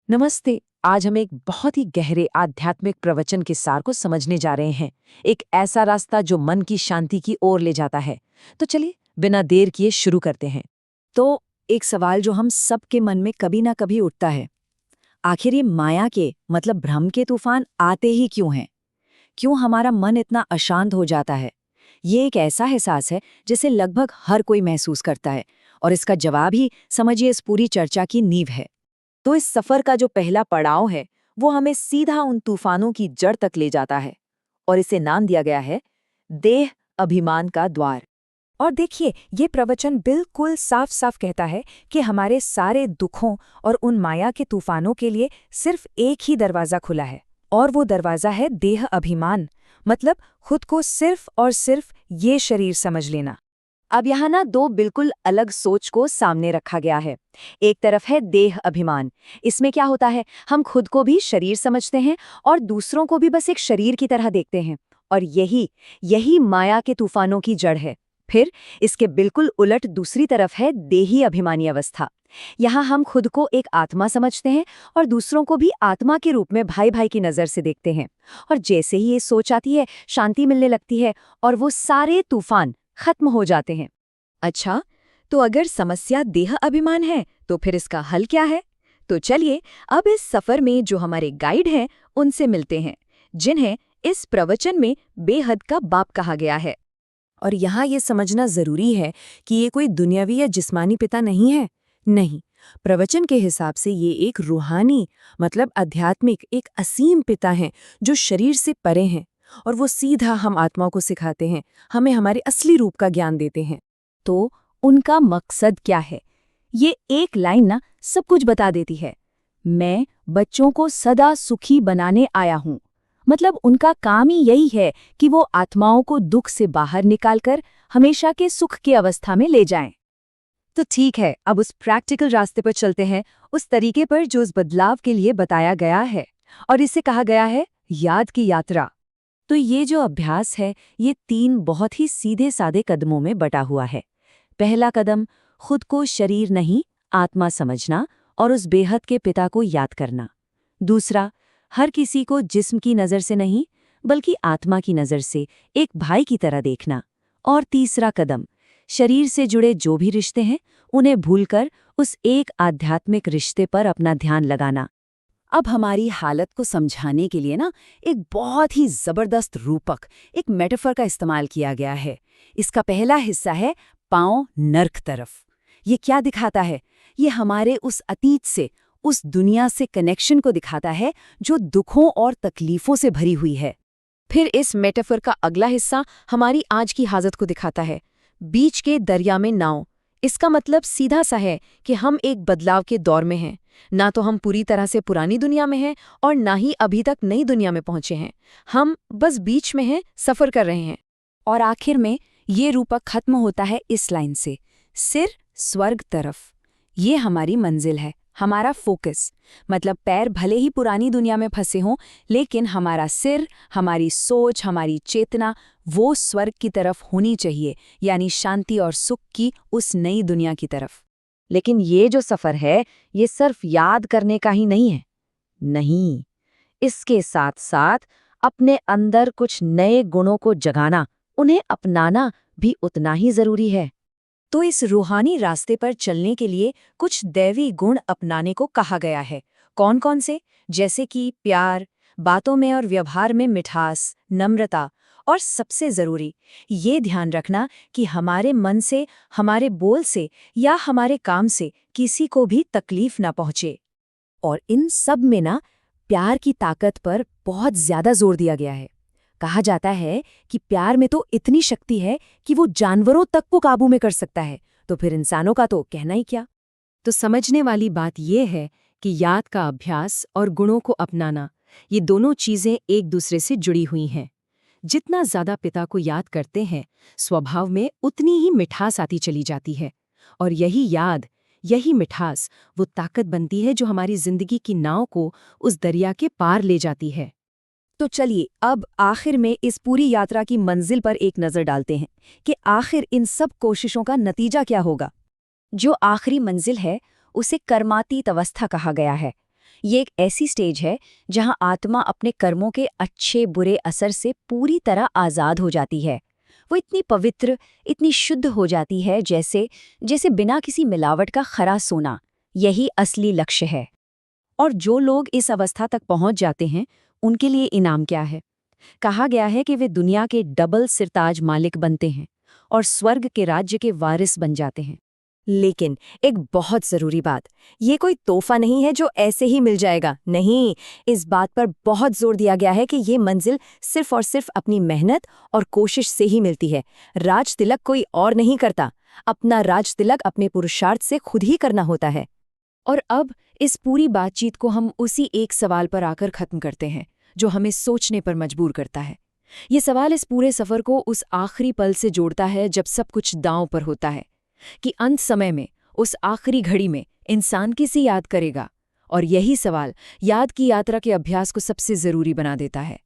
नमस्ते। आज हम एक बहुत ही गहरे आध्यात्मिक प्रवचन के सार को समझने जा रहे हैं। एक ऐसा रास्ता जो मन की शांति की ओर ले जाता है। तो चलिए बिना देर किए शुरू करते हैं। तो एक सवाल जो हम सबके मन में कभी ना कभी उठता है, आखिर ये माया के मतलब भ्रम के तूफान आते ही क्यों हैं? क्यों हमारा मन इतना अशांत हो जाता है? ये एक ऐसा एहसास है जिसे लगभग हर कोई महसूस करता है, और इसका जवाब ही समझिए इस पूरी चर्चा की नींव है। तो इस सफर का जो पहला पड़ाव है वो हमें सीधा उन तूफानों की जड़ तक ले जाता है, और इसे नाम दिया गया है देह अभिमान का द्वार। और देखिए, ये प्रवचन बिल्कुल साफ साफ कहता है कि हमारे सारे दुखों और उन माया के तूफानों के लिए सिर्फ एक ही दरवाज़ा खुला है, और वो दरवाज़ा है देह अभिमान, मतलब खुद को सिर्फ और सिर्फ ये शरीर समझ लेना। अब यहाँ ना दो बिल्कुल अलग सोच को सामने रखा गया है। एक तरफ है देह अभिमान। इसमें क्या होता है, हम खुद को भी शरीर समझते हैं और दूसरों को भी बस एक शरीर की तरह देखते हैं, और यही यही माया के तूफानों की जड़ है। फिर इसके बिल्कुल उलट दूसरी तरफ है देही अभिमानी अवस्था। यहाँ हम खुद को एक आत्मा समझते हैं और दूसरों को भी आत्मा के रूप में भाई भाई की नज़र से देखते हैं। और जैसे ही ये सोच आती है, शांति मिलने लगती है और वो सारे तूफान खत्म हो जाते हैं। अच्छा, तो अगर समस्या देह अभिमान है तो फिर इसका हल क्या है? तो चलिए अब इस सफर में जो हमारे गाइड हैं उनसे मिलते हैं, जिन्हें इस प्रवचन में बेहद का बाप कहा गया है। और यहाँ ये समझना जरूरी है कि ये कोई दुनियावी या जिस्मानी पिता नहीं है। नहीं, प्रवचन के हिसाब से ये एक रूहानी मतलब आध्यात्मिक एक असीम पिता हैं जो शरीर से परे हैं, और वो सीधा हम आत्मा को सिखाते हैं, हमें हमारे असली रूप का ज्ञान देते हैं। तो उनका मकसद क्या है? ये एक लाइन ना सब कुछ बता देती है। मैं बच्चों को सदा सुखी बनाने आया हूँ। मतलब उनका काम ही यही है कि वो आत्माओं को दुख से बाहर निकालकर हमेशा के सुख की अवस्था में ले जाएं। तो ठीक है, अब उस प्रैक्टिकल रास्ते पर चलते हैं, उस तरीके पर जो उस बदलाव के लिए बताया गया है, और इसे कहा गया है याद की यात्रा। तो ये जो अभ्यास है, ये 3 बहुत ही सीधे साधे कदमों में बटा हुआ है। पहला कदम, खुद को शरीर नहीं आत्मा समझना और उस बेहद के पिता को याद करना। दूसरा, हर किसी को जिस्म की नज़र से नहीं बल्कि आत्मा की नज़र से एक भाई की तरह देखना। और तीसरा कदम, शरीर से जुड़े जो भी रिश्ते हैं उन्हें भूलकर उस एक आध्यात्मिक रिश्ते पर अपना ध्यान लगाना। अब हमारी हालत को समझाने के लिए ना एक बहुत ही जबरदस्त रूपक, एक मेटाफर का इस्तेमाल किया गया है। इसका पहला हिस्सा है पांव नर्क तरफ। ये क्या दिखाता है? ये हमारे उस अतीत से, उस दुनिया से कनेक्शन को दिखाता है जो दुखों और तकलीफों से भरी हुई है। फिर इस मेटाफर का अगला हिस्सा हमारी आज की हालत को दिखाता है, बीच के दरिया में नाव। इसका मतलब सीधा सा है कि हम एक बदलाव के दौर में हैं। ना तो हम पूरी तरह से पुरानी दुनिया में हैं और ना ही अभी तक नई दुनिया में पहुंचे हैं। हम बस बीच में हैं, सफ़र कर रहे हैं। और आखिर में ये रूपक खत्म होता है इस लाइन से, सिर स्वर्ग तरफ। ये हमारी मंजिल है, हमारा फोकस। मतलब पैर भले ही पुरानी दुनिया में फंसे हों, लेकिन हमारा सिर, हमारी सोच, हमारी चेतना वो स्वर्ग की तरफ होनी चाहिए, यानी शांति और सुख की उस नई दुनिया की तरफ। लेकिन ये जो सफ़र है, ये सिर्फ याद करने का ही नहीं है। नहीं, इसके साथ साथ अपने अंदर कुछ नए गुणों को जगाना, उन्हें अपनाना भी उतना ही जरूरी है। तो इस रूहानी रास्ते पर चलने के लिए कुछ दैवी गुण अपनाने को कहा गया है। कौन कौन से? जैसे कि प्यार, बातों में और व्यवहार में मिठास, नम्रता, और सबसे जरूरी ये ध्यान रखना कि हमारे मन से, हमारे बोल से या हमारे काम से किसी को भी तकलीफ ना पहुंचे। और इन सब में ना प्यार की ताकत पर बहुत ज्यादा जोर दिया गया है। कहा जाता है कि प्यार में तो इतनी शक्ति है कि वो जानवरों तक को काबू में कर सकता है, तो फिर इंसानों का तो कहना ही क्या। तो समझने वाली बात यह है कि याद का अभ्यास और गुणों को अपनाना, ये दोनों चीजें एक दूसरे से जुड़ी हुई हैं। जितना ज्यादा पिता को याद करते हैं, स्वभाव में उतनी ही मिठास आती चली जाती है। और यही याद, यही मिठास वो ताकत बनती है जो हमारी जिंदगी की नाव को उस दरिया के पार ले जाती है। तो चलिए अब आखिर में इस पूरी यात्रा की मंजिल पर एक नज़र डालते हैं कि आखिर इन सब कोशिशों का नतीजा क्या होगा। जो आखिरी मंजिल है उसे कर्मातीत अवस्था कहा गया है। ये एक ऐसी स्टेज है जहां आत्मा अपने कर्मों के अच्छे बुरे असर से पूरी तरह आज़ाद हो जाती है। वो इतनी पवित्र, इतनी शुद्ध हो जाती है जैसे जैसे बिना किसी मिलावट का खरा सोना। यही असली लक्ष्य है। और जो लोग इस अवस्था तक पहुंच जाते हैं, उनके लिए इनाम क्या है? कहा गया है कि वे दुनिया के डबल सिरताज मालिक बनते हैं और स्वर्ग के राज्य के वारिस बन जाते हैं। लेकिन एक बहुत ज़रूरी बात, ये कोई तोहफा नहीं है जो ऐसे ही मिल जाएगा। नहीं, इस बात पर बहुत जोर दिया गया है कि ये मंजिल सिर्फ और सिर्फ अपनी मेहनत और कोशिश से ही मिलती है। राज तिलक कोई और नहीं करता, अपना राज तिलक अपने पुरुषार्थ से खुद ही करना होता है। और अब इस पूरी बातचीत को हम उसी एक सवाल पर आकर खत्म करते हैं, जो हमें सोचने पर मजबूर करता है। ये सवाल इस पूरे सफ़र को उस आखिरी पल से जोड़ता है जब सब कुछ दांव पर होता है, कि अंत समय में, उस आखिरी घड़ी में इंसान किसे याद करेगा। और यही सवाल याद की यात्रा के अभ्यास को सबसे ज़रूरी बना देता है।